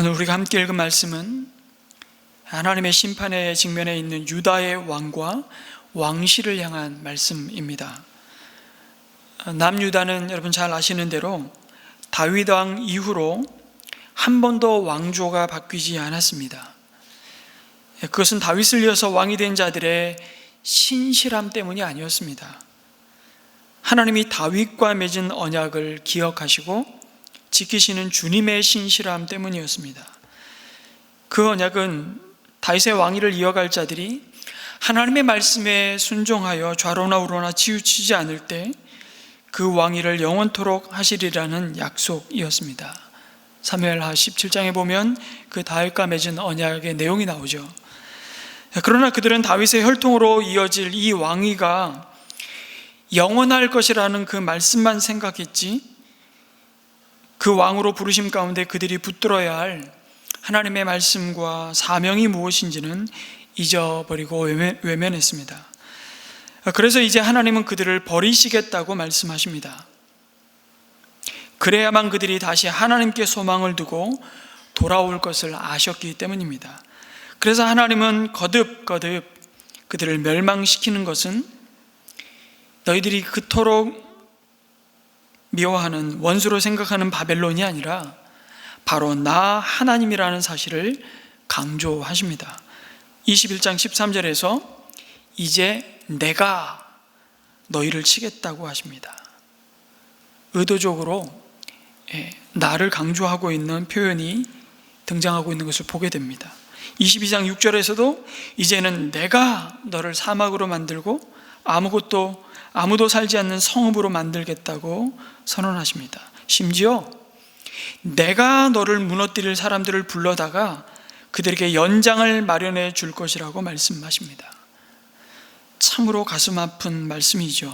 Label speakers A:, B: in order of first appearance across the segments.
A: 오늘 우리가 함께 읽은 말씀은 하나님의 심판의 직면에 있는 유다의 왕과 왕실을 향한 말씀입니다. 남유다는 여러분 잘 아시는 대로 다윗 왕 이후로 한 번도 왕조가 바뀌지 않았습니다. 그것은 다윗을 이어서 왕이 된 자들의 신실함 때문이 아니었습니다. 하나님이 다윗과 맺은 언약을 기억하시고 지키시는 주님의 신실함 때문이었습니다. 그 언약은 다윗의 왕위를 이어갈 자들이 하나님의 말씀에 순종하여 좌로나 우로나 치우치지 않을 때 그 왕위를 영원토록 하시리라는 약속이었습니다. 사무엘하 17장에 보면 그 다윗과 맺은 언약의 내용이 나오죠. 그러나 그들은 다윗의 혈통으로 이어질 이 왕위가 영원할 것이라는 그 말씀만 생각했지, 그 왕으로 부르심 가운데 그들이 붙들어야 할 하나님의 말씀과 사명이 무엇인지는 잊어버리고 외면했습니다. 그래서 이제 하나님은 그들을 버리시겠다고 말씀하십니다. 그래야만 그들이 다시 하나님께 소망을 두고 돌아올 것을 아셨기 때문입니다. 그래서 하나님은 거듭거듭 그들을 멸망시키는 것은 너희들이 그토록 미워하는, 원수로 생각하는 바벨론이 아니라 바로 나 하나님이라는 사실을 강조하십니다. 21장 13절에서 이제 내가 너희를 치겠다고 하십니다. 의도적으로 나를 강조하고 있는 표현이 등장하고 있는 것을 보게 됩니다. 22장 6절에서도 이제는 내가 너를 사막으로 만들고 아무도 살지 않는 성읍으로 만들겠다고 선언하십니다. 심지어 내가 너를 무너뜨릴 사람들을 불러다가 그들에게 연장을 마련해 줄 것이라고 말씀하십니다. 참으로 가슴 아픈 말씀이죠.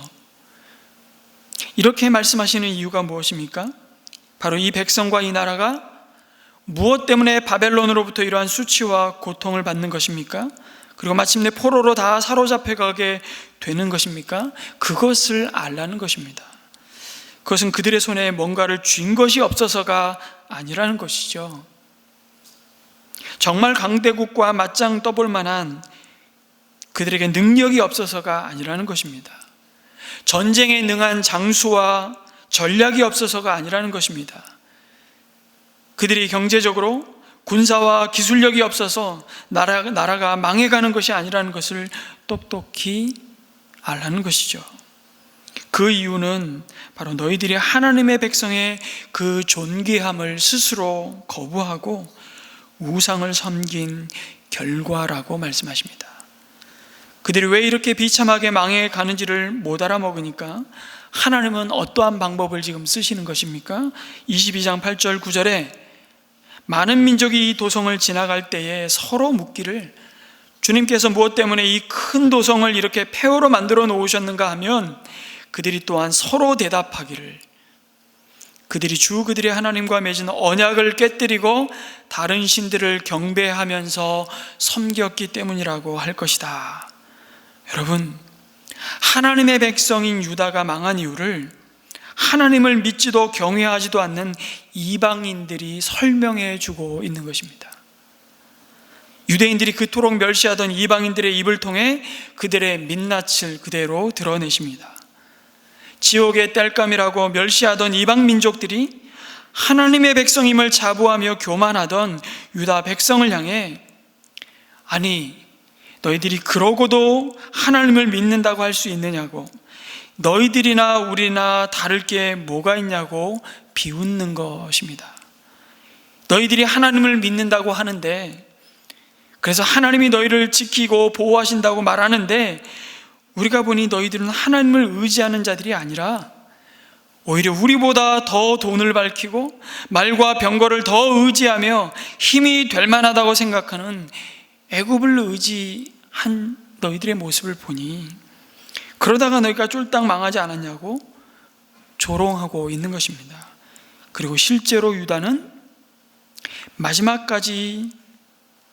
A: 이렇게 말씀하시는 이유가 무엇입니까? 바로 이 백성과 이 나라가 무엇 때문에 바벨론으로부터 이러한 수치와 고통을 받는 것입니까? 그리고 마침내 포로로 다 사로잡혀 가게 되는 것입니까? 그것을 알라는 것입니다. 그것은 그들의 손에 뭔가를 쥔 것이 없어서가 아니라는 것이죠. 정말 강대국과 맞짱 떠볼 만한 그들에게 능력이 없어서가 아니라는 것입니다. 전쟁에 능한 장수와 전략이 없어서가 아니라는 것입니다. 그들이 경제적으로 군사와 기술력이 없어서 나라가 망해가는 것이 아니라는 것을 똑똑히 알라는 것이죠. 그 이유는 바로 너희들이 하나님의 백성의 그 존귀함을 스스로 거부하고 우상을 섬긴 결과라고 말씀하십니다. 그들이 왜 이렇게 비참하게 망해가는지를 못 알아먹으니까 하나님은 어떠한 방법을 지금 쓰시는 것입니까? 22장 8절 9절에 많은 민족이 이 도성을 지나갈 때에 서로 묻기를 주님께서 무엇 때문에 이 큰 도성을 이렇게 폐허로 만들어 놓으셨는가 하면 그들이 또한 서로 대답하기를 그들이 그들의 하나님과 맺은 언약을 깨뜨리고 다른 신들을 경배하면서 섬겼기 때문이라고 할 것이다. 여러분, 하나님의 백성인 유다가 망한 이유를 하나님을 믿지도 경외하지도 않는 이방인들이 설명해 주고 있는 것입니다. 유대인들이 그토록 멸시하던 이방인들의 입을 통해 그들의 민낯을 그대로 드러내십니다. 지옥의 땔감이라고 멸시하던 이방 민족들이 하나님의 백성임을 자부하며 교만하던 유다 백성을 향해 아니 너희들이 그러고도 하나님을 믿는다고 할 수 있느냐고, 너희들이나 우리나 다를 게 뭐가 있냐고 비웃는 것입니다. 너희들이 하나님을 믿는다고 하는데, 그래서 하나님이 너희를 지키고 보호하신다고 말하는데 우리가 보니 너희들은 하나님을 의지하는 자들이 아니라 오히려 우리보다 더 돈을 밝히고 말과 병거를 더 의지하며 힘이 될 만하다고 생각하는 애굽을 의지한 너희들의 모습을 보니 그러다가 너희가 쫄딱 망하지 않았냐고 조롱하고 있는 것입니다. 그리고 실제로 유다는 마지막까지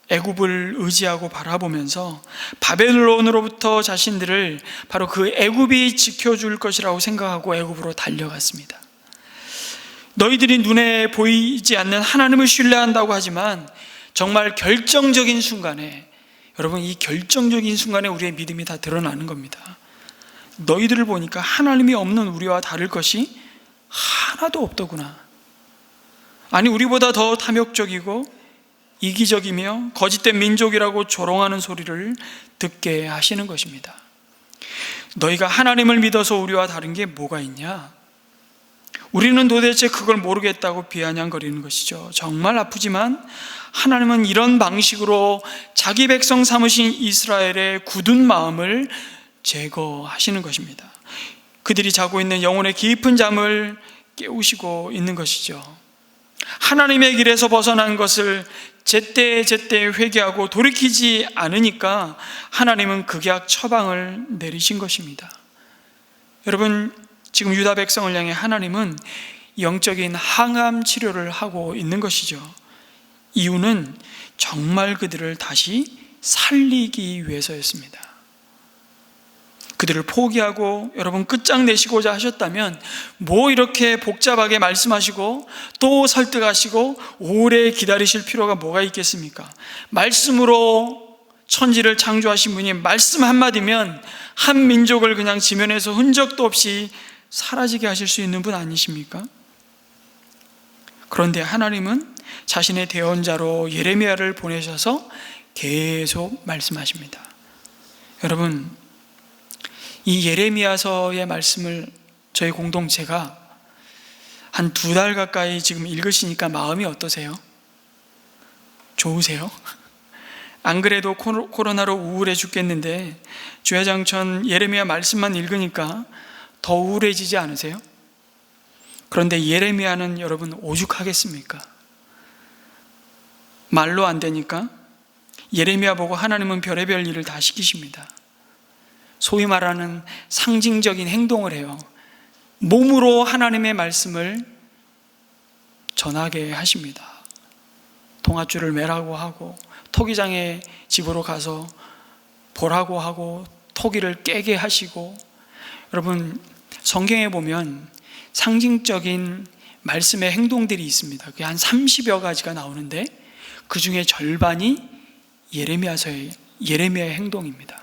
A: 애굽을 의지하고 바라보면서 바벨론으로부터 자신들을 바로 그 애굽이 지켜줄 것이라고 생각하고 애굽으로 달려갔습니다. 너희들이 눈에 보이지 않는 하나님을 신뢰한다고 하지만 정말 결정적인 순간에, 여러분, 이 결정적인 순간에 우리의 믿음이 다 드러나는 겁니다. 너희들을 보니까 하나님이 없는 우리와 다를 것이 하나도 없더구나. 아니, 우리보다 더 탐욕적이고 이기적이며 거짓된 민족이라고 조롱하는 소리를 듣게 하시는 것입니다. 너희가 하나님을 믿어서 우리와 다른 게 뭐가 있냐? 우리는 도대체 그걸 모르겠다고 비아냥거리는 것이죠. 정말 아프지만 하나님은 이런 방식으로 자기 백성 삼으신 이스라엘의 굳은 마음을 제거하시는 것입니다. 그들이 자고 있는 영혼의 깊은 잠을 깨우시고 있는 것이죠. 하나님의 길에서 벗어난 것을 제때제때 회개하고 돌이키지 않으니까 하나님은 극약 처방을 내리신 것입니다. 여러분, 지금 유다 백성을 향해 하나님은 영적인 항암 치료를 하고 있는 것이죠. 이유는 정말 그들을 다시 살리기 위해서였습니다. 그들을 포기하고 여러분 끝장내시고자 하셨다면 뭐 이렇게 복잡하게 말씀하시고 또 설득하시고 오래 기다리실 필요가 뭐가 있겠습니까? 말씀으로 천지를 창조하신 분이 말씀 한마디면 한 민족을 그냥 지면에서 흔적도 없이 사라지게 하실 수 있는 분 아니십니까? 그런데 하나님은 자신의 대언자로 예레미야를 보내셔서 계속 말씀하십니다. 여러분, 이 예레미야서의 말씀을 저희 공동체가 한 2달 가까이 지금 읽으시니까 마음이 어떠세요? 좋으세요? 안 그래도 코로나로 우울해 죽겠는데 주야장천 예레미야 말씀만 읽으니까 더 우울해지지 않으세요? 그런데 예레미야는 여러분 오죽하겠습니까? 말로 안 되니까 예레미야 보고 하나님은 별의별 일을 다 시키십니다. 소위 말하는 상징적인 행동을 해요. 몸으로 하나님의 말씀을 전하게 하십니다. 동아줄을 매라고 하고 토기장의 집으로 가서 보라고 하고 토기를 깨게 하시고, 여러분 성경에 보면 상징적인 말씀의 행동들이 있습니다. 그게 한 30여 가지가 나오는데 그 중에 절반이 예레미야의 행동입니다.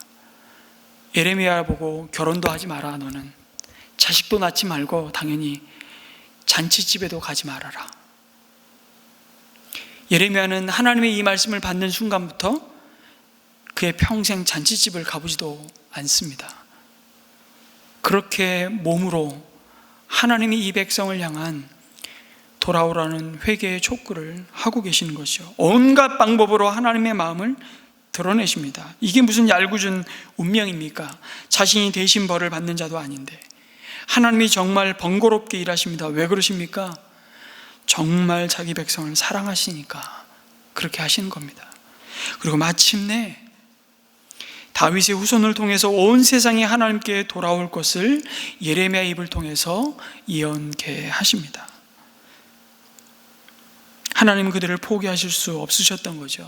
A: 예레미야 보고 결혼도 하지 마라, 너는 자식도 낳지 말고 당연히 잔치집에도 가지 말아라. 예레미야는 하나님의 이 말씀을 받는 순간부터 그의 평생 잔치집을 가보지도 않습니다. 그렇게 몸으로 하나님이 이 백성을 향한 돌아오라는 회개의 촉구를 하고 계시는 것이죠. 온갖 방법으로 하나님의 마음을 드러내십니다. 이게 무슨 얄궂은 운명입니까? 자신이 대신 벌을 받는 자도 아닌데 하나님이 정말 번거롭게 일하십니다. 왜 그러십니까? 정말 자기 백성을 사랑하시니까 그렇게 하시는 겁니다. 그리고 마침내 다윗의 후손을 통해서 온 세상이 하나님께 돌아올 것을 예레미야 입을 통해서 예언케 하십니다. 하나님은 그들을 포기하실 수 없으셨던 거죠.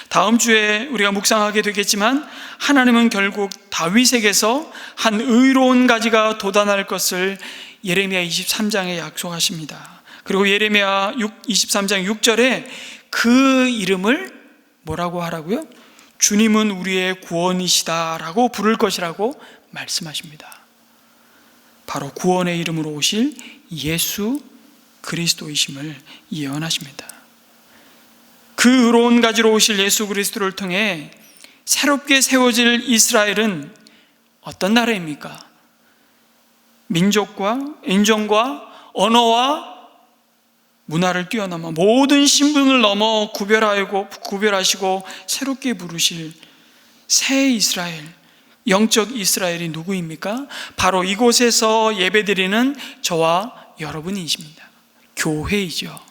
A: 다음 주에 우리가 묵상하게 되겠지만 하나님은 결국 다윗에게서 한 의로운 가지가 돋아날 것을 예레미야 23장에 약속하십니다. 그리고 예레미야 23장 6절에 그 이름을 뭐라고 하라고요? 주님은 우리의 구원이시다라고 부를 것이라고 말씀하십니다. 바로 구원의 이름으로 오실 예수 그리스도이심을 예언하십니다. 그 의로운 가지로 오실 예수 그리스도를 통해 새롭게 세워질 이스라엘은 어떤 나라입니까? 민족과 인종과 언어와 문화를 뛰어넘어 모든 신분을 넘어 구별하시고 새롭게 부르실 새 이스라엘, 영적 이스라엘이 누구입니까? 바로 이곳에서 예배드리는 저와 여러분이십니다. 교회이죠.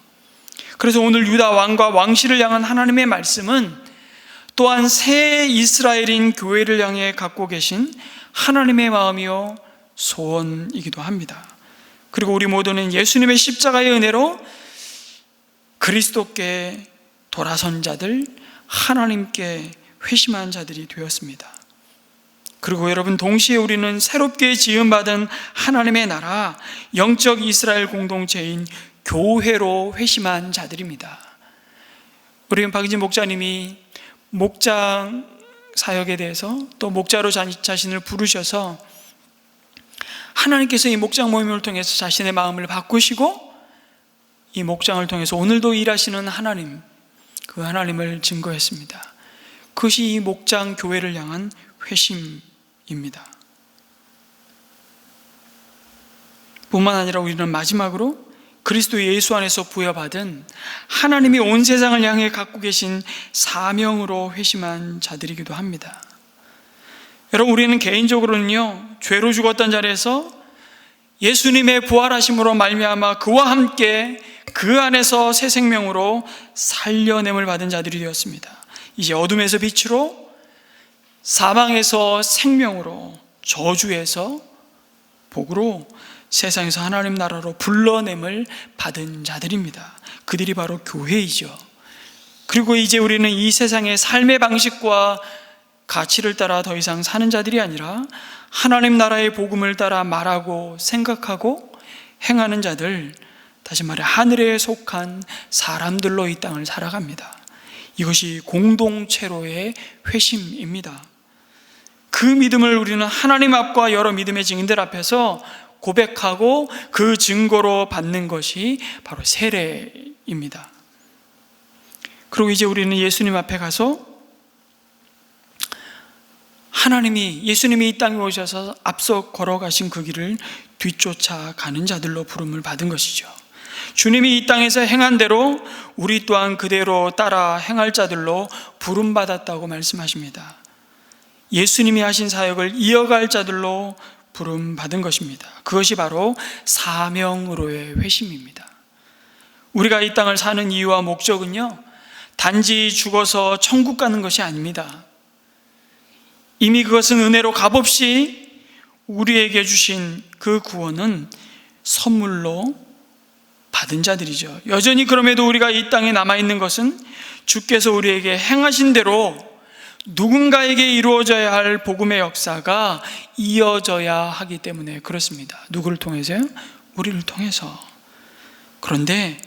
A: 그래서 오늘 유다 왕과 왕실을 향한 하나님의 말씀은 또한 새 이스라엘인 교회를 향해 갖고 계신 하나님의 마음이요 소원이기도 합니다. 그리고 우리 모두는 예수님의 십자가의 은혜로 그리스도께 돌아선 자들, 하나님께 회심한 자들이 되었습니다. 그리고 여러분, 동시에 우리는 새롭게 지음받은 하나님의 나라, 영적 이스라엘 공동체인 교회로 회심한 자들입니다. 우리 박인진 목사님이 목장 사역에 대해서 또 목자로 자신을 부르셔서 하나님께서 이 목장 모임을 통해서 자신의 마음을 바꾸시고 이 목장을 통해서 오늘도 일하시는 하나님, 그 하나님을 증거했습니다. 그것이 이 목장 교회를 향한 회심입니다. 뿐만 아니라 우리는 마지막으로 그리스도 예수 안에서 부여받은 하나님이 온 세상을 향해 갖고 계신 사명으로 회심한 자들이기도 합니다. 여러분, 우리는 개인적으로는요, 죄로 죽었던 자리에서 예수님의 부활하심으로 말미암아 그와 함께 그 안에서 새 생명으로 살려냄을 받은 자들이 되었습니다. 이제 어둠에서 빛으로, 사망에서 생명으로, 저주에서 복으로 세상에서 하나님 나라로 불러냄을 받은 자들입니다. 그들이 바로 교회이죠. 그리고 이제 우리는 이 세상의 삶의 방식과 가치를 따라 더 이상 사는 자들이 아니라 하나님 나라의 복음을 따라 말하고 생각하고 행하는 자들, 다시 말해 하늘에 속한 사람들로 이 땅을 살아갑니다. 이것이 공동체로의 회심입니다. 그 믿음을 우리는 하나님 앞과 여러 믿음의 증인들 앞에서 고백하고 그 증거로 받는 것이 바로 세례입니다. 그리고 이제 우리는 예수님 앞에 가서 예수님이 이 땅에 오셔서 앞서 걸어가신 그 길을 뒤쫓아 가는 자들로 부름을 받은 것이죠. 주님이 이 땅에서 행한 대로 우리 또한 그대로 따라 행할 자들로 부름받았다고 말씀하십니다. 예수님이 하신 사역을 이어갈 자들로 부름받은 것입니다. 그것이 바로 사명으로의 회심입니다. 우리가 이 땅을 사는 이유와 목적은요, 단지 죽어서 천국 가는 것이 아닙니다. 이미 그것은 은혜로 값없이 우리에게 주신 그 구원은 선물로 받은 자들이죠. 여전히 그럼에도 우리가 이 땅에 남아있는 것은 주께서 우리에게 행하신 대로 누군가에게 이루어져야 할 복음의 역사가 이어져야 하기 때문에 그렇습니다. 누구를 통해서요? 우리를 통해서. 그런데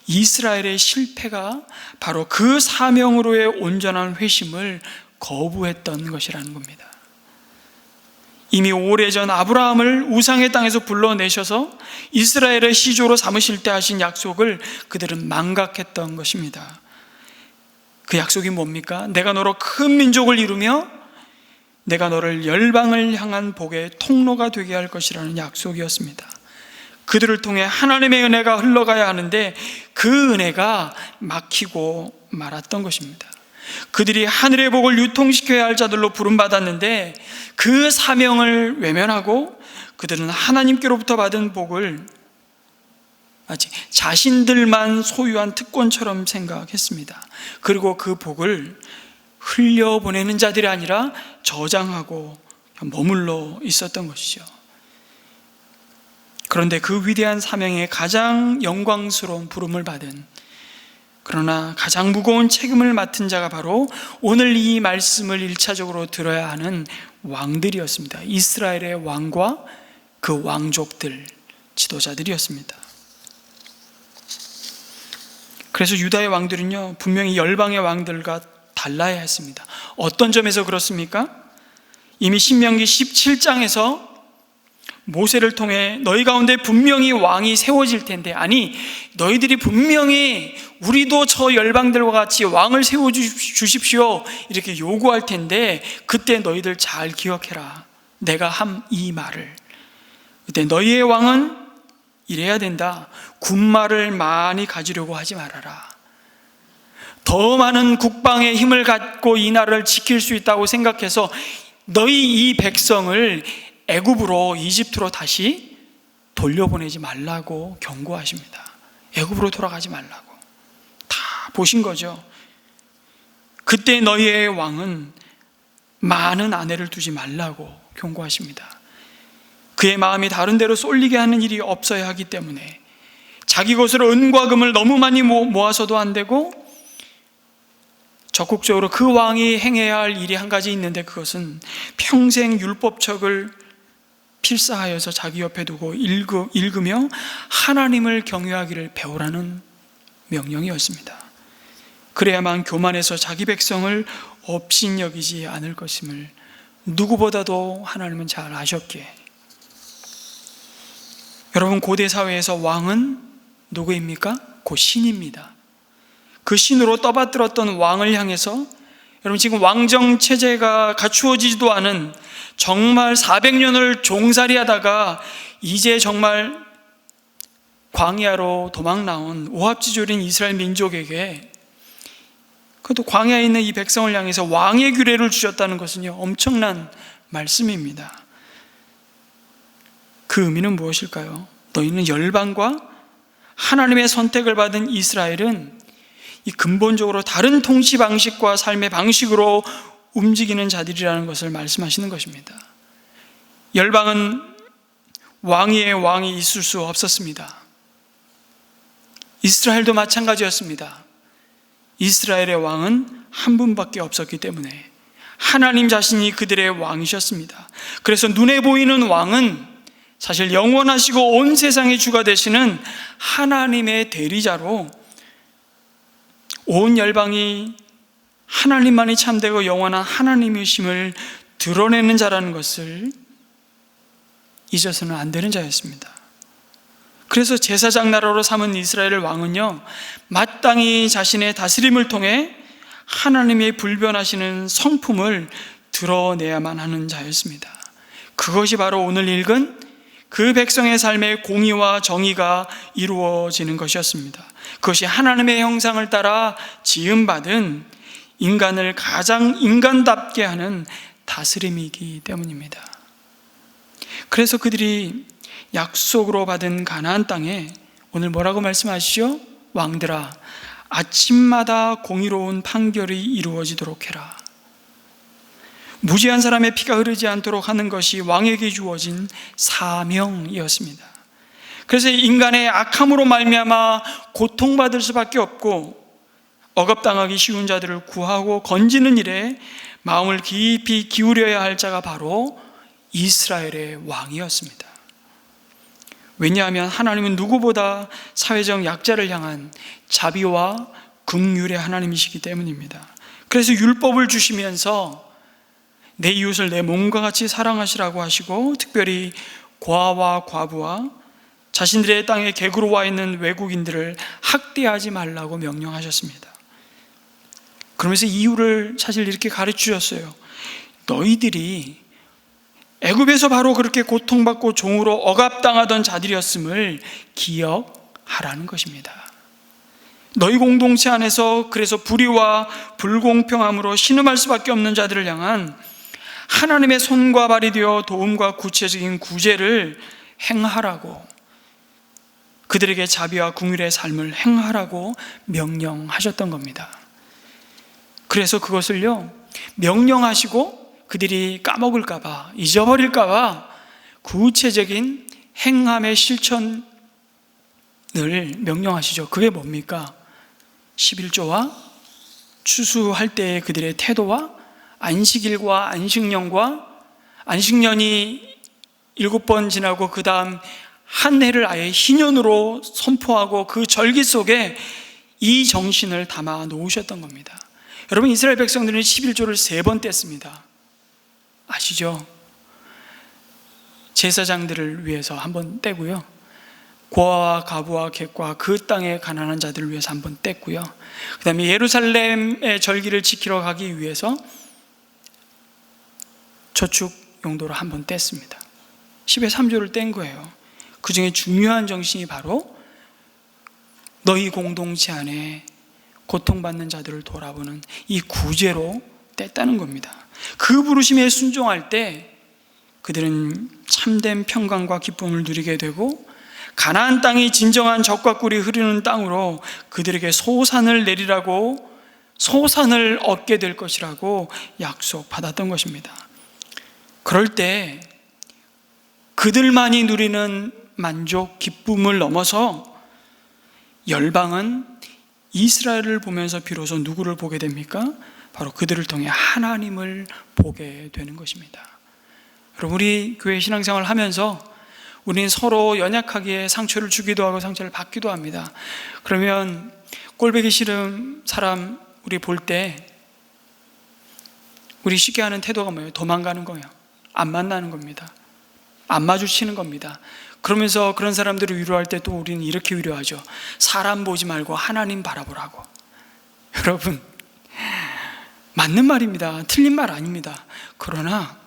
A: 이스라엘의 실패가 바로 그 사명으로의 온전한 회심을 거부했던 것이라는 겁니다. 이미 오래전 아브라함을 우상의 땅에서 불러내셔서 이스라엘의 시조로 삼으실 때 하신 약속을 그들은 망각했던 것입니다. 그 약속이 뭡니까? 내가 너로 큰 민족을 이루며 내가 너를 열방을 향한 복의 통로가 되게 할 것이라는 약속이었습니다. 그들을 통해 하나님의 은혜가 흘러가야 하는데 그 은혜가 막히고 말았던 것입니다. 그들이 하늘의 복을 유통시켜야 할 자들로 부름받았는데 그 사명을 외면하고 그들은 하나님께로부터 받은 복을 마치 자신들만 소유한 특권처럼 생각했습니다. 그리고 그 복을 흘려보내는 자들이 아니라 저장하고 머물러 있었던 것이죠. 그런데 그 위대한 사명에 가장 영광스러운 부름을 받은, 그러나 가장 무거운 책임을 맡은 자가 바로 오늘 이 말씀을 1차적으로 들어야 하는 왕들이었습니다. 이스라엘의 왕과 그 왕족들, 지도자들이었습니다. 그래서 유다의 왕들은요, 분명히 열방의 왕들과 달라야 했습니다. 어떤 점에서 그렇습니까? 이미 신명기 17장에서 모세를 통해 너희 가운데 분명히 왕이 세워질 텐데, 아니 너희들이 분명히 우리도 저 열방들과 같이 왕을 세워주십시오 이렇게 요구할 텐데 그때 너희들 잘 기억해라. 내가 한 이 말을. 그때 너희의 왕은 이래야 된다. 군말을 많이 가지려고 하지 말아라. 더 많은 국방의 힘을 갖고 이 나라를 지킬 수 있다고 생각해서 너희 이 백성을 애굽으로, 이집트로 다시 돌려보내지 말라고 경고하십니다. 애굽으로 돌아가지 말라고. 다 보신 거죠. 그때 너희의 왕은 많은 아내를 두지 말라고 경고하십니다. 그의 마음이 다른 데로 쏠리게 하는 일이 없어야 하기 때문에 자기 것으로 은과 금을 너무 많이 모아서도 안 되고, 적극적으로 그 왕이 행해야 할 일이 한 가지 있는데 그것은 평생 율법책을 필사하여서 자기 옆에 두고 읽으며 하나님을 경외하기를 배우라는 명령이었습니다. 그래야만 교만해서 자기 백성을 업신여기지 않을 것임을 누구보다도 하나님은 잘 아셨기에. 여러분, 고대 사회에서 왕은 누구입니까? 곧 신입니다. 그 신으로 떠받들었던 왕을 향해서, 여러분, 지금 왕정 체제가 갖추어지지도 않은, 정말 400년을 종살이 하다가 이제 정말 광야로 도망 나온 오합지졸인 이스라엘 민족에게, 그것도 광야에 있는 이 백성을 향해서 왕의 규례를 주셨다는 것은요, 엄청난 말씀입니다. 그 의미는 무엇일까요? 너희는 열방과 하나님의 선택을 받은 이스라엘은 이 근본적으로 다른 통치 방식과 삶의 방식으로 움직이는 자들이라는 것을 말씀하시는 것입니다. 열방은 왕위에 왕이 있을 수 없었습니다. 이스라엘도 마찬가지였습니다. 이스라엘의 왕은 한 분밖에 없었기 때문에 하나님 자신이 그들의 왕이셨습니다. 그래서 눈에 보이는 왕은 사실 영원하시고 온 세상의 주가 되시는 하나님의 대리자로 온 열방이 하나님만이 참되고 영원한 하나님이심을 드러내는 자라는 것을 잊어서는 안 되는 자였습니다. 그래서 제사장 나라로 삼은 이스라엘 왕은요, 마땅히 자신의 다스림을 통해 하나님의 불변하시는 성품을 드러내야만 하는 자였습니다. 그것이 바로 오늘 읽은 그 백성의 삶의 공의와 정의가 이루어지는 것이었습니다. 그것이 하나님의 형상을 따라 지음받은 인간을 가장 인간답게 하는 다스림이기 때문입니다. 그래서 그들이 약속으로 받은 가나안 땅에 오늘 뭐라고 말씀하시죠? 왕들아, 아침마다 공의로운 판결이 이루어지도록 해라. 무죄한 사람의 피가 흐르지 않도록 하는 것이 왕에게 주어진 사명이었습니다. 그래서 인간의 악함으로 말미암아 고통받을 수밖에 없고 억압당하기 쉬운 자들을 구하고 건지는 일에 마음을 깊이 기울여야 할 자가 바로 이스라엘의 왕이었습니다. 왜냐하면 하나님은 누구보다 사회적 약자를 향한 자비와 긍휼의 하나님이시기 때문입니다. 그래서 율법을 주시면서 내 이웃을 내 몸과 같이 사랑하시라고 하시고, 특별히 고아와 과부와 자신들의 땅에 객으로 와 있는 외국인들을 학대하지 말라고 명령하셨습니다. 그러면서 이유를 사실 이렇게 가르치셨어요. 너희들이 애굽에서 바로 그렇게 고통받고 종으로 억압당하던 자들이었음을 기억하라는 것입니다. 너희 공동체 안에서 그래서 불의와 불공평함으로 신음할 수밖에 없는 자들을 향한 하나님의 손과 발이 되어 도움과 구체적인 구제를 행하라고, 그들에게 자비와 긍휼의 삶을 행하라고 명령하셨던 겁니다. 그래서 그것을요, 명령하시고 그들이 까먹을까봐, 잊어버릴까봐 구체적인 행함의 실천을 명령하시죠. 그게 뭡니까? 11조와 추수할 때의 그들의 태도와 안식일과 안식년과, 안식년이 7번 지나고 그 다음 한 해를 아예 희년으로 선포하고 그 절기 속에 이 정신을 담아 놓으셨던 겁니다. 여러분, 이스라엘 백성들은 11조를 3번 뗐습니다. 아시죠? 제사장들을 위해서 한번 떼고요, 고아와 가부와 객과 그 땅에 가난한 자들을 위해서 한번 뗐고요, 그 다음에 예루살렘의 절기를 지키러 가기 위해서 저축 용도로 한번 뗐습니다. 10의 3조를 뗀 거예요. 그 중에 중요한 정신이 바로 너희 공동체 안에 고통받는 자들을 돌아보는 이 구제로 뗐다는 겁니다. 그 부르심에 순종할 때 그들은 참된 평강과 기쁨을 누리게 되고, 가나안 땅이 진정한 젖과 꿀이 흐르는 땅으로 그들에게 소산을 내리라고, 소산을 얻게 될 것이라고 약속받았던 것입니다. 그럴 때 그들만이 누리는 만족, 기쁨을 넘어서 열방은 이스라엘을 보면서 비로소 누구를 보게 됩니까? 바로 그들을 통해 하나님을 보게 되는 것입니다. 여러분, 우리 교회 신앙생활 하면서 우리는 서로 연약하게 상처를 주기도 하고 상처를 받기도 합니다. 그러면 꼴보기 싫은 사람 우리 볼 때 우리 쉽게 하는 태도가 뭐예요? 도망가는 거예요. 안 만나는 겁니다. 안 마주치는 겁니다. 그러면서 그런 사람들을 위로할 때 또 우리는 이렇게 위로하죠. 사람 보지 말고 하나님 바라보라고. 여러분, 맞는 말입니다. 틀린 말 아닙니다. 그러나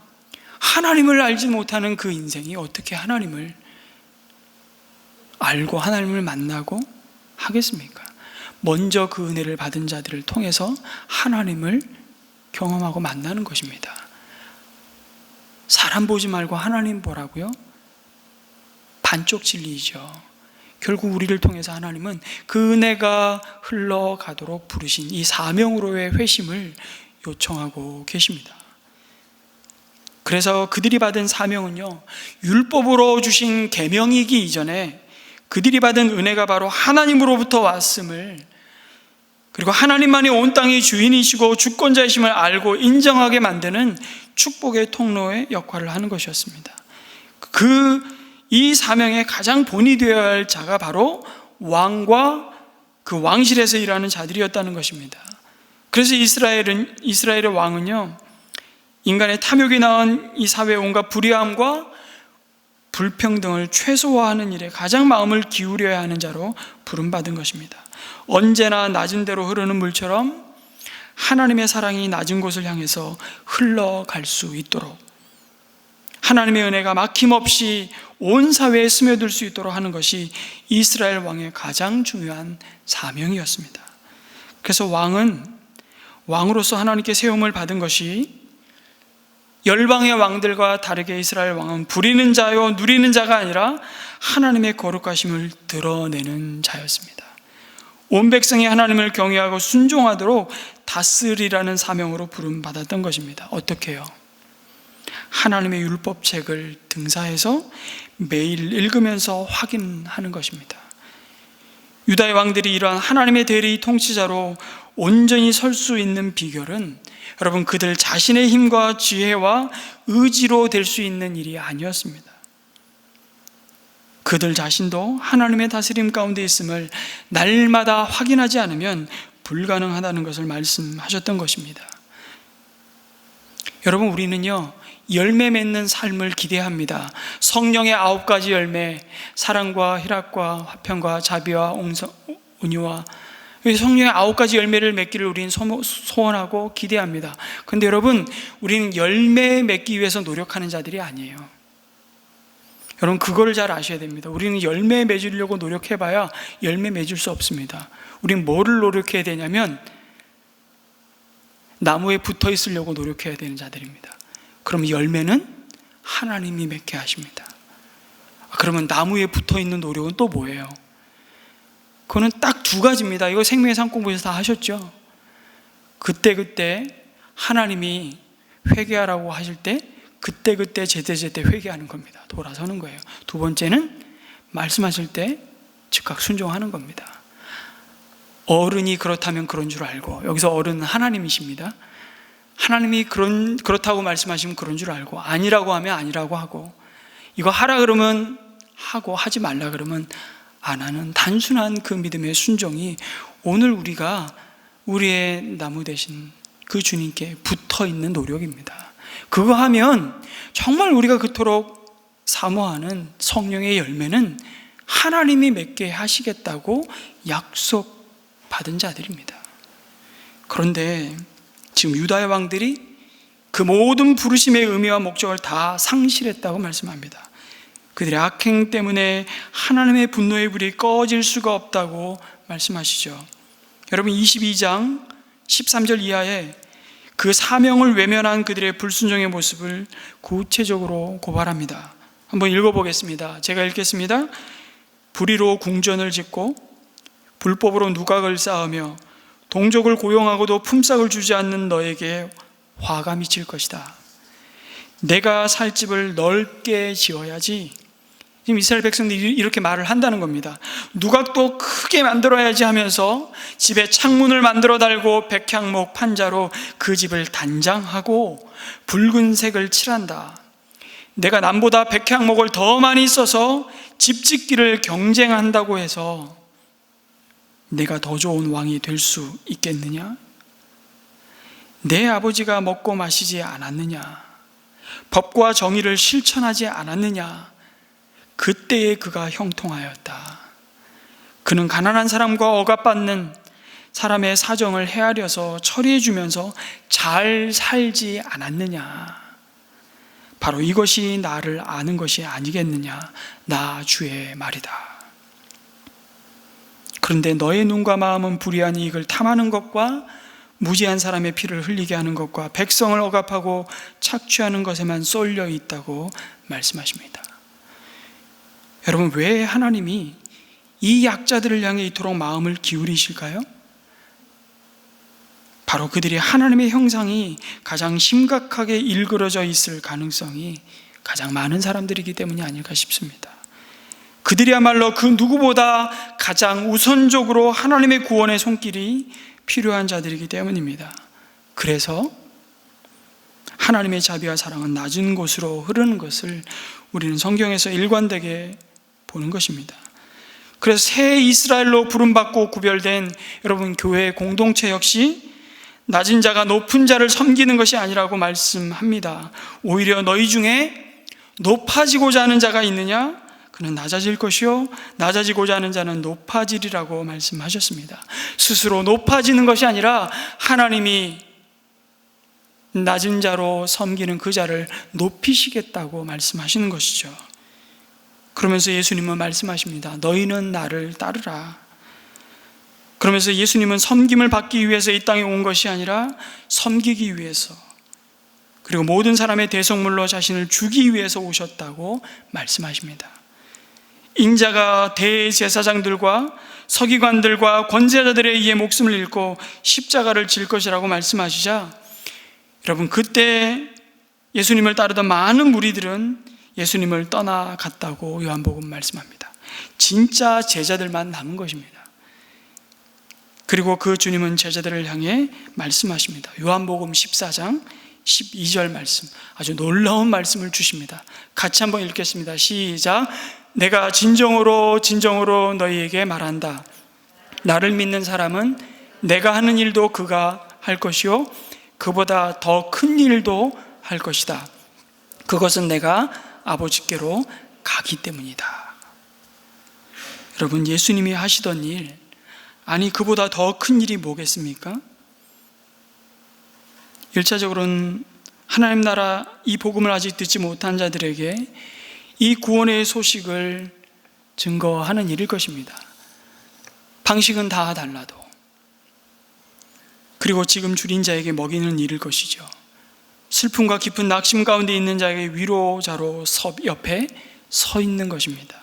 A: 하나님을 알지 못하는 그 인생이 어떻게 하나님을 알고 하나님을 만나고 하겠습니까? 먼저 그 은혜를 받은 자들을 통해서 하나님을 경험하고 만나는 것입니다. 사람 보지 말고 하나님 보라고요? 반쪽 진리이죠. 결국 우리를 통해서 하나님은 그 은혜가 흘러가도록 부르신 이 사명으로의 회심을 요청하고 계십니다. 그래서 그들이 받은 사명은요, 율법으로 주신 계명이기 이전에 그들이 받은 은혜가 바로 하나님으로부터 왔음을, 그리고 하나님만이 온 땅의 주인이시고 주권자이심을 알고 인정하게 만드는 축복의 통로의 역할을 하는 것이었습니다. 이 사명의 가장 본이 되어야 할 자가 바로 왕과 그 왕실에서 일하는 자들이었다는 것입니다. 그래서 이스라엘의 왕은요, 인간의 탐욕이 낳은 이 사회의 온갖 불의함과 불평등을 최소화하는 일에 가장 마음을 기울여야 하는 자로 부름받은 것입니다. 언제나 낮은 데로 흐르는 물처럼 하나님의 사랑이 낮은 곳을 향해서 흘러갈 수 있도록, 하나님의 은혜가 막힘없이 온 사회에 스며들 수 있도록 하는 것이 이스라엘 왕의 가장 중요한 사명이었습니다. 그래서 왕으로서 하나님께 세움을 받은 것이 열방의 왕들과 다르게 이스라엘 왕은 부리는 자요 누리는 자가 아니라 하나님의 거룩하심을 드러내는 자였습니다. 온 백성이 하나님을 경외하고 순종하도록 다스리라는 사명으로 부름받았던 것입니다. 어떻게 해요? 하나님의 율법책을 등사해서 매일 읽으면서 확인하는 것입니다. 유다의 왕들이 이러한 하나님의 대리 통치자로 온전히 설 수 있는 비결은 여러분, 그들 자신의 힘과 지혜와 의지로 될 수 있는 일이 아니었습니다. 그들 자신도 하나님의 다스림 가운데 있음을 날마다 확인하지 않으면 불가능하다는 것을 말씀하셨던 것입니다. 여러분, 우리는요, 열매 맺는 삶을 기대합니다. 성령의 9가지 열매, 사랑과 희락과 화평과 자비와 온유와 성령의 9가지 열매를 맺기를 우리는 소원하고 기대합니다. 그런데 여러분, 우리는 열매 맺기 위해서 노력하는 자들이 아니에요. 여러분, 그거를 잘 아셔야 됩니다. 우리는 열매 맺으려고 노력해봐야 열매 맺을 수 없습니다. 우리는 뭐를 노력해야 되냐면 나무에 붙어 있으려고 노력해야 되는 자들입니다. 그럼 열매는 하나님이 맺게 하십니다. 그러면 나무에 붙어 있는 노력은 또 뭐예요? 그거는 딱 2가지입니다. 이거 생명의 산 공부에서 다 하셨죠? 그때 하나님이 회개하라고 하실 때 그때 제때 회개하는 겁니다. 돌아서는 거예요. 2번째는 말씀하실 때 즉각 순종하는 겁니다. 어른이 그렇다면 그런 줄 알고, 여기서 어른은 하나님이십니다. 하나님이 그렇다고 말씀하시면 그런 줄 알고, 아니라고 하면 아니라고 하고, 이거 하라 그러면 하고, 하지 말라 그러면 안 하는 단순한 그 믿음의 순종이 오늘 우리가 우리의 나무 대신 그 주님께 붙어 있는 노력입니다. 그거 하면 정말 우리가 그토록 사모하는 성령의 열매는 하나님이 맺게 하시겠다고 약속받은 자들입니다. 그런데 지금 유다의 왕들이 그 모든 부르심의 의미와 목적을 다 상실했다고 말씀합니다. 그들의 악행 때문에 하나님의 분노의 불이 꺼질 수가 없다고 말씀하시죠. 여러분, 22장 13절 이하에 그 사명을 외면한 그들의 불순종의 모습을 구체적으로 고발합니다. 한번 읽어보겠습니다. 제가 읽겠습니다. 불의로 궁전을 짓고 불법으로 누각을 쌓으며 동족을 고용하고도 품삯을 주지 않는 너에게 화가 미칠 것이다. 내가 살 집을 넓게 지어야지. 지금 이스라엘 백성들이 이렇게 말을 한다는 겁니다. 누각도 크게 만들어야지 하면서 집에 창문을 만들어 달고 백향목 판자로 그 집을 단장하고 붉은색을 칠한다. 내가 남보다 100항목을 더 많이 써서 집 짓기를 경쟁한다고 해서 내가 더 좋은 왕이 될 수 있겠느냐? 내 아버지가 먹고 마시지 않았느냐? 법과 정의를 실천하지 않았느냐? 그때에 그가 형통하였다. 그는 가난한 사람과 억압받는 사람의 사정을 헤아려서 처리해 주면서 잘 살지 않았느냐? 바로 이것이 나를 아는 것이 아니겠느냐? 나 주의 말이다. 그런데 너의 눈과 마음은 불의한 이익을 탐하는 것과 무지한 사람의 피를 흘리게 하는 것과 백성을 억압하고 착취하는 것에만 쏠려 있다고 말씀하십니다. 여러분, 왜 하나님이 이 약자들을 향해 이토록 마음을 기울이실까요? 바로 그들이 하나님의 형상이 가장 심각하게 일그러져 있을 가능성이 가장 많은 사람들이기 때문이 아닐까 싶습니다. 그들이야말로 그 누구보다 가장 우선적으로 하나님의 구원의 손길이 필요한 자들이기 때문입니다. 그래서 하나님의 자비와 사랑은 낮은 곳으로 흐르는 것을 우리는 성경에서 일관되게 보는 것입니다. 그래서 새 이스라엘로 부름받고 구별된 여러분 교회 공동체 역시 낮은 자가 높은 자를 섬기는 것이 아니라고 말씀합니다. 오히려 너희 중에 높아지고자 하는 자가 있느냐? 그는 낮아질 것이요 낮아지고자 하는 자는 높아지리라고 말씀하셨습니다. 스스로 높아지는 것이 아니라 하나님이 낮은 자로 섬기는 그 자를 높이시겠다고 말씀하시는 것이죠. 그러면서 예수님은 말씀하십니다. 너희는 나를 따르라. 그러면서 예수님은 섬김을 받기 위해서 이 땅에 온 것이 아니라 섬기기 위해서, 그리고 모든 사람의 대속물로 자신을 주기 위해서 오셨다고 말씀하십니다. 인자가 대제사장들과 서기관들과 권세자들에 의해 목숨을 잃고 십자가를 질 것이라고 말씀하시자, 여러분, 그때 예수님을 따르던 많은 무리들은 예수님을 떠나갔다고 요한복음 말씀합니다. 진짜 제자들만 남은 것입니다. 그리고 그 주님은 제자들을 향해 말씀하십니다. 요한복음 14장 12절 말씀, 아주 놀라운 말씀을 주십니다. 같이 한번 읽겠습니다. 시작. 내가 진정으로 너희에게 말한다. 나를 믿는 사람은 내가 하는 일도 그가 할 것이요 그보다 더 큰 일도 할 것이다. 그것은 내가 아버지께로 가기 때문이다. 여러분, 예수님이 하시던 일, 아니 그보다 더 큰 일이 뭐겠습니까? 1차적으로는 하나님 나라 이 복음을 아직 듣지 못한 자들에게 이 구원의 소식을 증거하는 일일 것입니다. 방식은 다 달라도, 그리고 지금 줄인 자에게 먹이는 일일 것이죠. 슬픔과 깊은 낙심 가운데 있는 자에게 위로자로 옆에 서 있는 것입니다.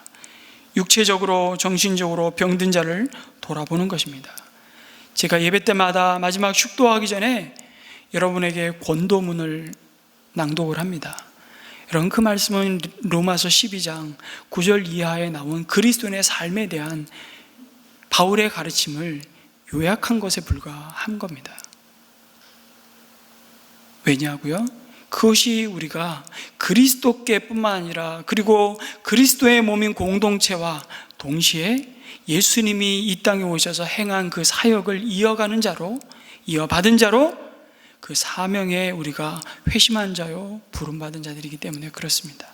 A: 육체적으로 정신적으로 병든 자를 돌아보는 것입니다. 제가 예배 때마다 마지막 축도하기 전에 여러분에게 권도문을 낭독을 합니다. 여러분, 그 말씀은 로마서 12장 9절 이하에 나온 그리스도인의 삶에 대한 바울의 가르침을 요약한 것에 불과한 겁니다. 왜냐고요? 그것이 우리가 그리스도께뿐만 아니라 그리고 그리스도의 몸인 공동체와 동시에 예수님이 이 땅에 오셔서 행한 그 사역을 이어가는 자로, 이어받은 자로, 그 사명에 우리가 회심한 자요 부름받은 자들이기 때문에 그렇습니다.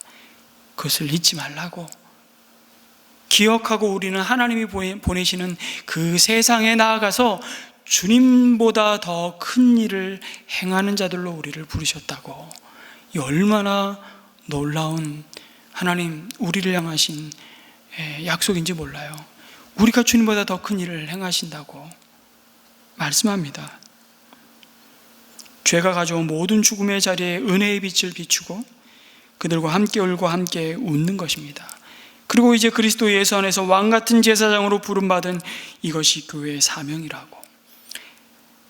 A: 그것을 잊지 말라고, 기억하고 우리는 하나님이 보내시는 그 세상에 나아가서 주님보다 더 큰 일을 행하는 자들로 우리를 부르셨다고. 이 얼마나 놀라운 하나님 우리를 향하신 약속인지 몰라요. 우리가 주님보다 더 큰 일을 행하신다고 말씀합니다. 죄가 가져온 모든 죽음의 자리에 은혜의 빛을 비추고 그들과 함께 울고 함께 웃는 것입니다. 그리고 이제 그리스도 예수 안에서 왕같은 제사장으로 부름받은 이것이 교회의 사명이라고.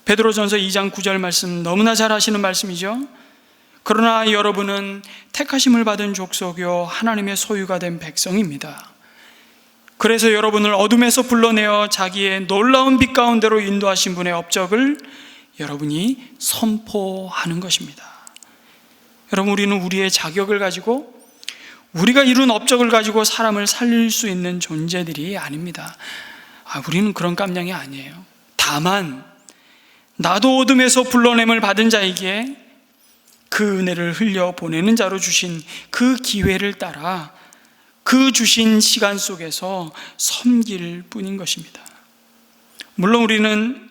A: 베드로전서 2장 9절 말씀, 너무나 잘 아시는 말씀이죠. 그러나 여러분은 택하심을 받은 족속이요 하나님의 소유가 된 백성입니다. 그래서 여러분을 어둠에서 불러내어 자기의 놀라운 빛 가운데로 인도하신 분의 업적을 여러분이 선포하는 것입니다. 여러분, 우리는 우리의 자격을 가지고 우리가 이룬 업적을 가지고 사람을 살릴 수 있는 존재들이 아닙니다. 우리는 그런 깜냥이 아니에요. 다만 나도 어둠에서 불러냄을 받은 자에게 그 은혜를 흘려 보내는 자로 주신 그 기회를 따라 그 주신 시간 속에서 섬길 뿐인 것입니다. 물론 우리는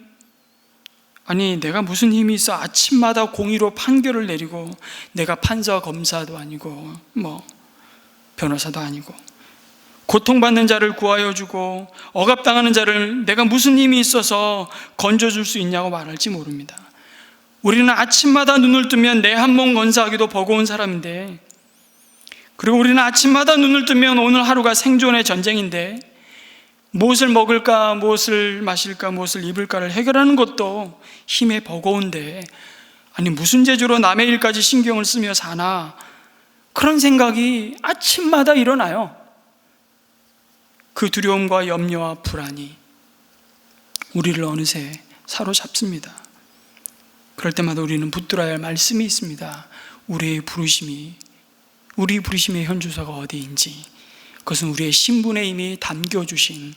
A: 내가 무슨 힘이 있어 아침마다 공의로 판결을 내리고, 내가 판사 검사도 아니고 변호사도 아니고, 고통받는 자를 구하여 주고 억압당하는 자를 내가 무슨 힘이 있어서 건져줄 수 있냐고 말할지 모릅니다. 우리는 아침마다 눈을 뜨면 내 한 몸 건사하기도 버거운 사람인데, 그리고 우리는 아침마다 눈을 뜨면 오늘 하루가 생존의 전쟁인데, 무엇을 먹을까, 무엇을 마실까, 무엇을 입을까를 해결하는 것도 힘에 버거운데, 무슨 재주로 남의 일까지 신경을 쓰며 사나, 그런 생각이 아침마다 일어나요. 그 두려움과 염려와 불안이 우리를 어느새 사로잡습니다. 그럴 때마다 우리는 붙들어야 할 말씀이 있습니다. 우리 부르심의 현주소가 어디인지, 그것은 우리의 신분에 이미 담겨주신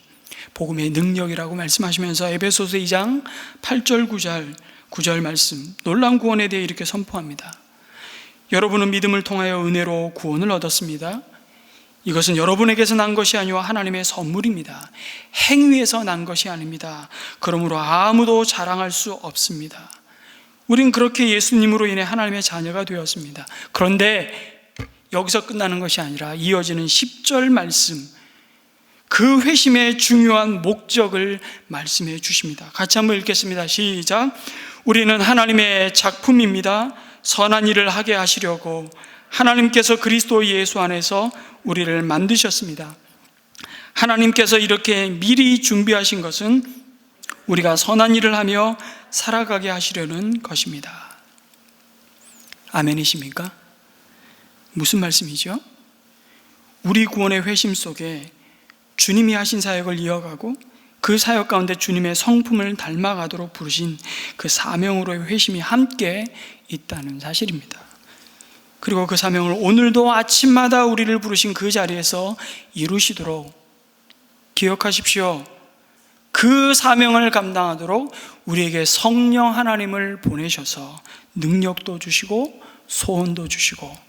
A: 복음의 능력이라고 말씀하시면서 에베소서 2장 8절 9절 말씀, 놀라운 구원에 대해 이렇게 선포합니다. 여러분은 믿음을 통하여 은혜로 구원을 얻었습니다. 이것은 여러분에게서 난 것이 아니와 하나님의 선물입니다. 행위에서 난 것이 아닙니다. 그러므로 아무도 자랑할 수 없습니다. 우린 그렇게 예수님으로 인해 하나님의 자녀가 되었습니다. 그런데 여기서 끝나는 것이 아니라 이어지는 10절 말씀, 그 회심의 중요한 목적을 말씀해 주십니다. 같이 한번 읽겠습니다. 시작. 우리는 하나님의 작품입니다. 선한 일을 하게 하시려고 하나님께서 그리스도 예수 안에서 우리를 만드셨습니다. 하나님께서 이렇게 미리 준비하신 것은 우리가 선한 일을 하며 살아가게 하시려는 것입니다. 아멘이십니까? 무슨 말씀이죠? 우리 구원의 회심 속에 주님이 하신 사역을 이어가고 그 사역 가운데 주님의 성품을 닮아가도록 부르신 그 사명으로의 회심이 함께 있다는 사실입니다. 그리고 그 사명을 오늘도 아침마다 우리를 부르신 그 자리에서 이루시도록 기억하십시오. 그 사명을 감당하도록 우리에게 성령 하나님을 보내셔서 능력도 주시고 소원도 주시고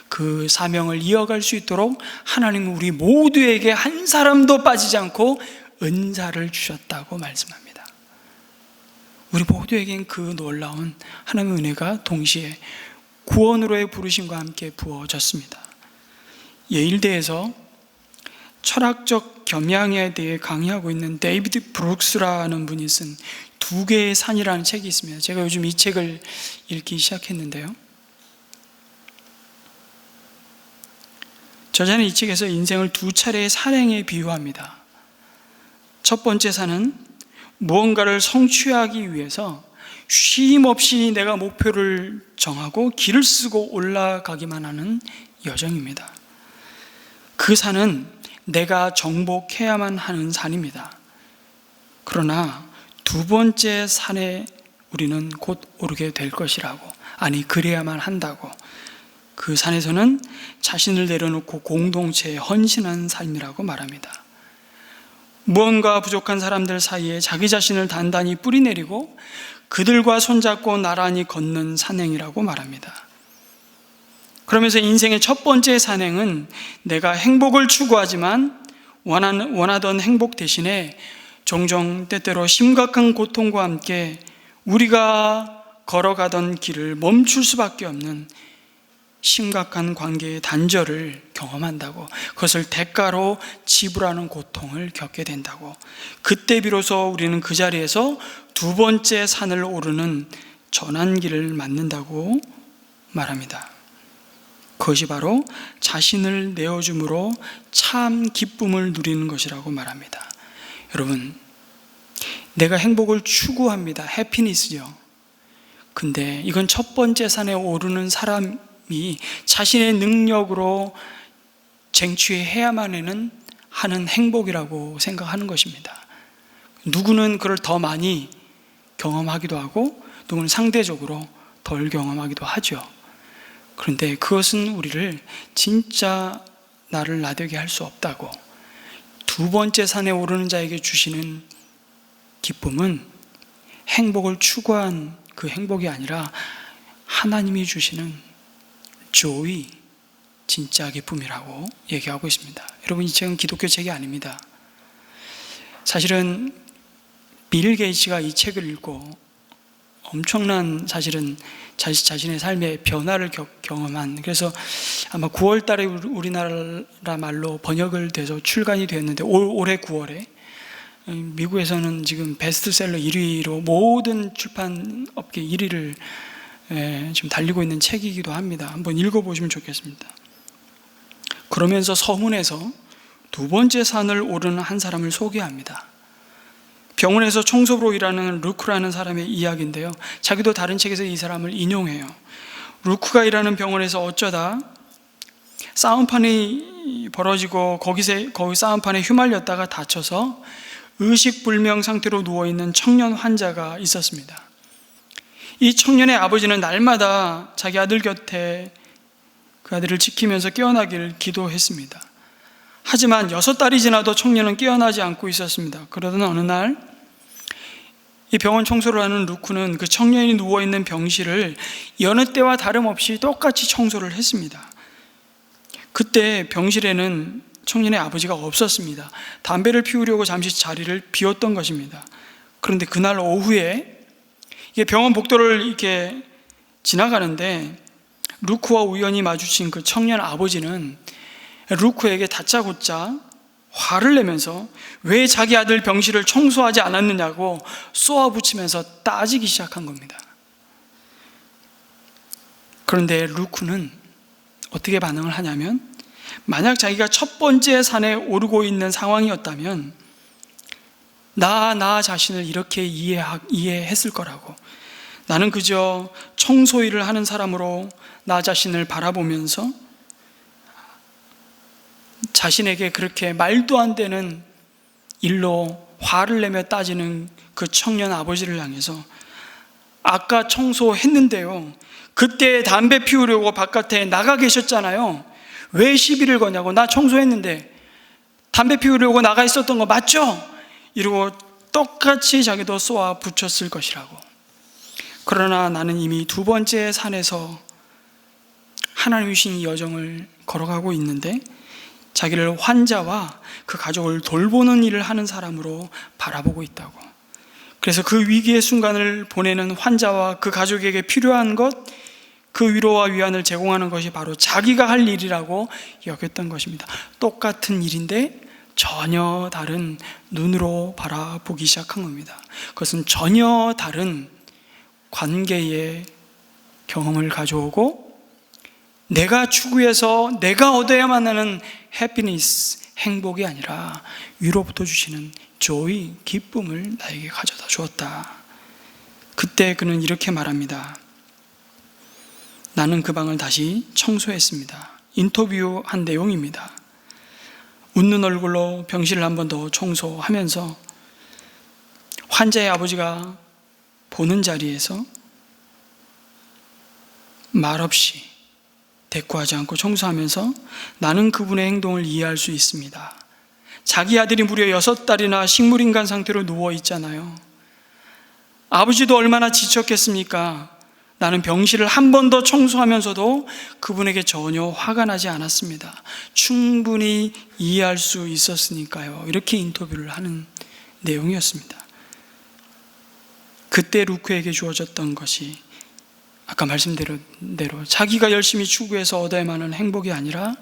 A: 그 사명을 이어갈 수 있도록 하나님은 우리 모두에게 한 사람도 빠지지 않고 은사를 주셨다고 말씀합니다. 우리 모두에겐 그 놀라운 하나님의 은혜가 동시에 구원으로의 부르심과 함께 부어졌습니다. 예일대에서 철학적 겸양에 대해 강의하고 있는 데이비드 브룩스라는 분이 쓴 두 개의 산이라는 책이 있습니다. 제가 요즘 이 책을 읽기 시작했는데요, 저자는 이 책에서 인생을 두 차례의 산행에 비유합니다. 첫 번째 산은 무언가를 성취하기 위해서 쉼 없이 내가 목표를 정하고 길을 쓰고 올라가기만 하는 여정입니다. 그 산은 내가 정복해야만 하는 산입니다. 그러나 두 번째 산에 우리는 곧 오르게 될 것이라고, 그래야만 한다고, 그 산에서는 자신을 내려놓고 공동체에 헌신한 삶이라고 말합니다. 무언가 부족한 사람들 사이에 자기 자신을 단단히 뿌리내리고 그들과 손잡고 나란히 걷는 산행이라고 말합니다. 그러면서 인생의 첫 번째 산행은 내가 행복을 추구하지만 원하던 행복 대신에 종종 때때로 심각한 고통과 함께 우리가 걸어가던 길을 멈출 수밖에 없는 심각한 관계의 단절을 경험한다고, 그것을 대가로 지불하는 고통을 겪게 된다고, 그때 비로소 우리는 그 자리에서 두 번째 산을 오르는 전환기를 맞는다고 말합니다. 그것이 바로 자신을 내어줌으로 참 기쁨을 누리는 것이라고 말합니다. 여러분, 내가 행복을 추구합니다. 해피니스죠. 근데 이건 첫 번째 산에 오르는 사람이 자신의 능력으로 쟁취해야만 하는 행복이라고 생각하는 것입니다. 누구는 그걸 더 많이 경험하기도 하고 누구는 상대적으로 덜 경험하기도 하죠. 그런데 그것은 우리를 진짜 나를 나되게 할 수 없다고. 두 번째 산에 오르는 자에게 주시는 기쁨은 행복을 추구한 그 행복이 아니라 하나님이 주시는 joy, 진짜 기쁨이라고 얘기하고 있습니다. 여러분, 이 책은 기독교 책이 아닙니다. 사실은 빌 게이츠가 이 책을 읽고 엄청난 사실은 자신의 삶의 변화를 경험한, 그래서 아마 9월 달에 우리나라 말로 번역을 돼서 출간이 되었는데 올해 9월에 미국에서는 지금 베스트셀러 1위로 모든 출판업계 1위를 지금 달리고 있는 책이기도 합니다. 한번 읽어보시면 좋겠습니다. 그러면서 서문에서 두 번째 산을 오르는 한 사람을 소개합니다. 병원에서 청소부로 일하는 루크라는 사람의 이야기인데요, 자기도 다른 책에서 이 사람을 인용해요. 루크가 일하는 병원에서 어쩌다 싸움판이 벌어지고 거기 싸움판에 휘말렸다가 다쳐서 의식불명 상태로 누워있는 청년 환자가 있었습니다. 이 청년의 아버지는 날마다 자기 아들 곁에 그 아들을 지키면서 깨어나기를 기도했습니다. 하지만 6달이 지나도 청년은 깨어나지 않고 있었습니다. 그러던 어느 날 이 병원 청소를 하는 루크는 그 청년이 누워있는 병실을 여느 때와 다름없이 똑같이 청소를 했습니다. 그때 병실에는 청년의 아버지가 없었습니다. 담배를 피우려고 잠시 자리를 비웠던 것입니다. 그런데 그날 오후에 병원 복도를 이렇게 지나가는데 루크와 우연히 마주친 그 청년 아버지는 루크에게 다짜고짜 화를 내면서 왜 자기 아들 병실을 청소하지 않았느냐고 쏘아붙이면서 따지기 시작한 겁니다. 그런데 루크는 어떻게 반응을 하냐면, 만약 자기가 첫 번째 산에 오르고 있는 상황이었다면 나 자신을 이렇게 이해했을 거라고. 나는 그저 청소 일을 하는 사람으로 나 자신을 바라보면서 자신에게 그렇게 말도 안 되는 일로 화를 내며 따지는 그 청년 아버지를 향해서, 아까 청소했는데요, 그때 담배 피우려고 바깥에 나가 계셨잖아요. 왜 시비를 거냐고. 나 청소했는데 담배 피우려고 나가 있었던 거 맞죠? 이러고 똑같이 자기도 쏘아 붙였을 것이라고. 그러나 나는 이미 두 번째 산에서 하나님이 주신 이 여정을 걸어가고 있는데 자기를 환자와 그 가족을 돌보는 일을 하는 사람으로 바라보고 있다고. 그래서 그 위기의 순간을 보내는 환자와 그 가족에게 필요한 것, 그 위로와 위안을 제공하는 것이 바로 자기가 할 일이라고 여겼던 것입니다. 똑같은 일인데 전혀 다른 눈으로 바라보기 시작한 겁니다. 그것은 전혀 다른 관계의 경험을 가져오고 내가 추구해서 내가 얻어야만 하는 해피니스, 행복이 아니라 위로부터 주시는 joy, 기쁨을 나에게 가져다 주었다. 그때 그는 이렇게 말합니다. 나는 그 방을 다시 청소했습니다. 인터뷰한 내용입니다. 웃는 얼굴로 병실을 한 번 더 청소하면서 환자의 아버지가 보는 자리에서 말없이 대꾸하지 않고 청소하면서 나는 그분의 행동을 이해할 수 있습니다. 자기 아들이 무려 6달이나 식물인간 상태로 누워 있잖아요. 아버지도 얼마나 지쳤겠습니까? 나는 병실을 한 번 더 청소하면서도 그분에게 전혀 화가 나지 않았습니다. 충분히 이해할 수 있었으니까요. 이렇게 인터뷰를 하는 내용이었습니다. 그때 루크에게 주어졌던 것이 아까 말씀대로 자기가 열심히 추구해서 얻어야만 하는 행복이 아니라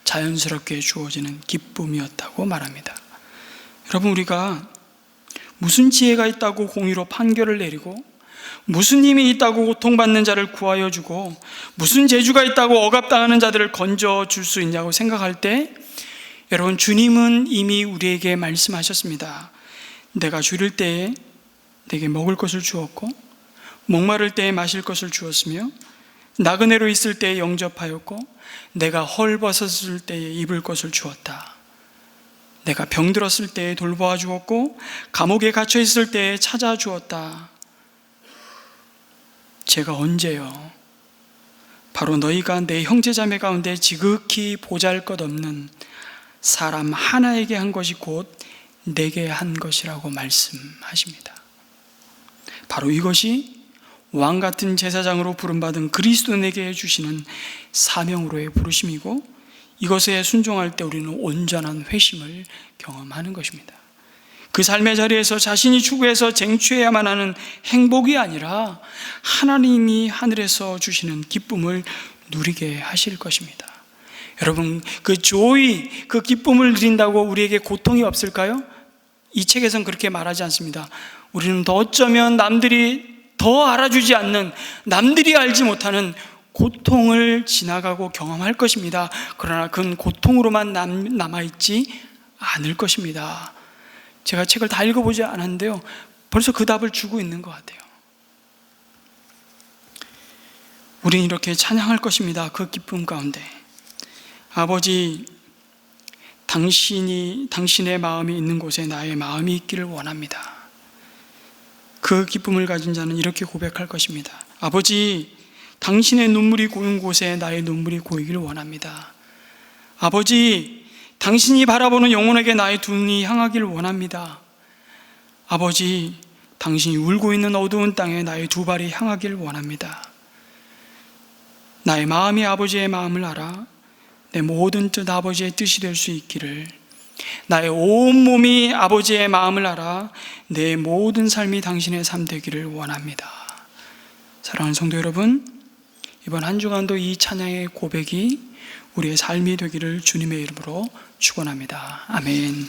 A: 자연스럽게 주어지는 기쁨이었다고 말합니다. 여러분, 우리가 무슨 지혜가 있다고 공의로 판결을 내리고, 무슨 힘이 있다고 고통받는 자를 구하여 주고, 무슨 재주가 있다고 억압당하는 자들을 건져줄 수 있냐고 생각할 때, 여러분, 주님은 이미 우리에게 말씀하셨습니다. 내가 줄일 때에 내게 먹을 것을 주었고, 목마를 때에 마실 것을 주었으며, 나그네로 있을 때에 영접하였고, 내가 헐벗었을 때에 입을 것을 주었다. 내가 병들었을 때에 돌보아 주었고, 감옥에 갇혀 있을 때에 찾아 주었다. 제가 언제요? 바로 너희가 내 형제자매 가운데 지극히 보잘것없는 사람 하나에게 한 것이 곧 내게 한 것이라고 말씀하십니다. 바로 이것이 왕같은 제사장으로 부름받은 그리스도인에게 주시는 사명으로의 부르심이고, 이것에 순종할 때 우리는 온전한 회심을 경험하는 것입니다. 그 삶의 자리에서 자신이 추구해서 쟁취해야만 하는 행복이 아니라 하나님이 하늘에서 주시는 기쁨을 누리게 하실 것입니다. 여러분, 그 조이, 그 기쁨을 누린다고 우리에게 고통이 없을까요? 이 책에서는 그렇게 말하지 않습니다. 우리는 더 어쩌면 남들이 더 알아주지 않는, 남들이 알지 못하는 고통을 지나가고 경험할 것입니다. 그러나 그건 고통으로만 남아있지 않을 것입니다. 제가 책을 다 읽어보지 않았는데요, 벌써 그 답을 주고 있는 것 같아요. 우리는 이렇게 찬양할 것입니다. 그 기쁨 가운데, 아버지, 당신의 마음이 있는 곳에 나의 마음이 있기를 원합니다. 그 기쁨을 가진 자는 이렇게 고백할 것입니다. 아버지, 당신의 눈물이 고인 곳에 나의 눈물이 고이기를 원합니다. 아버지, 당신이 바라보는 영혼에게 나의 두 눈이 향하기를 원합니다. 아버지, 당신이 울고 있는 어두운 땅에 나의 두 발이 향하기를 원합니다. 나의 마음이 아버지의 마음을 알아 내 모든 뜻 아버지의 뜻이 될 수 있기를, 나의 온 몸이 아버지의 마음을 알아 내 모든 삶이 당신의 삶 되기를 원합니다. 사랑하는 성도 여러분, 이번 한 주간도 이 찬양의 고백이 우리의 삶이 되기를 주님의 이름으로 축원합니다. 아멘.